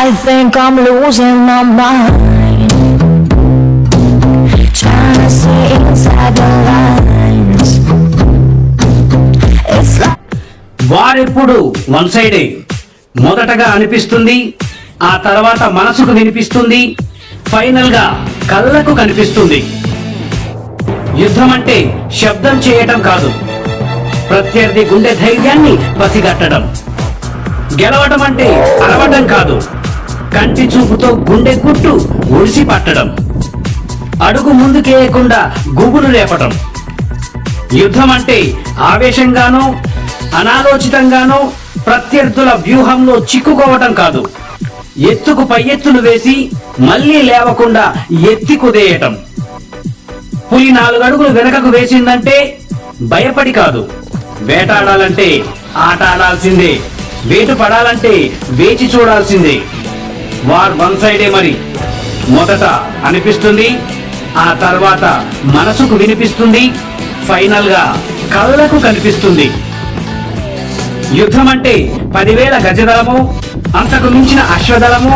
I think I'm losing my mind, trying to see inside the lines. It's like వారెప్పుడు one సైడే. మొదటగా అనిపిస్తుంది, ఆ తర్వాత మనసుకు వినిపిస్తుంది, ఫైనల్ గా కళ్ళకు కనిపిస్తుంది. యుద్ధం అంటే శబ్దం చేయటం కాదు, ప్రత్యర్థి గుండె ధైర్యాన్ని పసిగట్టడం. గెలవడం అంటే అరవడం కాదు, కంటి చూపుతో గుండె గుట్టు ఒడిసి పట్టడం. అడుగు ముందుకేయకుండా గుబులు లేపటం. యుద్ధం అంటే ఆవేశంగానో అనాలోచితంగానో ప్రత్యర్థుల వ్యూహంలో చిక్కుకోవటం కాదు, ఎత్తుకు పై ఎత్తులు వేసి మళ్లీ లేవకుండా ఎత్తి కుదేయటం. పులి 4 అడుగులు వెనకకు వేసిందంటే భయపడి కాదు, వేటాడాలంటే ఆట ఆడాల్సిందే, వేటు పడాలంటే వేచి చూడాల్సిందే. వార్ వన్ సైడే. మరి మొదట అనిపిస్తుంది, ఆ తర్వాత మనసుకు వినిపిస్తుంది, ఫైనల్ గా కళ్ళకు కనిపిస్తుంది. యుద్ధం అంటే 10,000 గజదళము, అంతకు మించిన అశ్వదళము,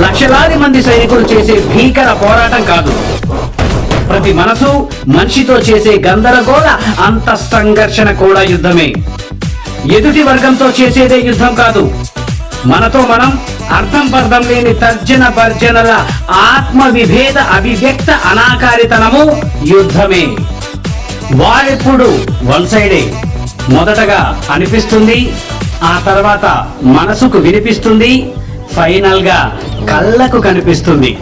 లక్షలాది మంది సైనికులు చేసే భీకర పోరాటం కాదు. ప్రతి మనసు మనిషితో చేసే గందరగోళ అంత సంఘర్షణ కూడా యుద్ధమే. ఎదుటి వర్గంతో చేసేదే యుద్ధం కాదు, మనతో మనం అర్థం పర్థం లేని తర్జన భర్జనల ఆత్మ విభేద అభివ్యక్త అనాకారితనము యుద్ధమే. వారెప్పుడు వన్ సైడే. మొదటగా అనిపిస్తుంది, ఆ తర్వాత మనసుకు వినిపిస్తుంది, ఫైనల్ గా కళ్ళకు కనిపిస్తుంది.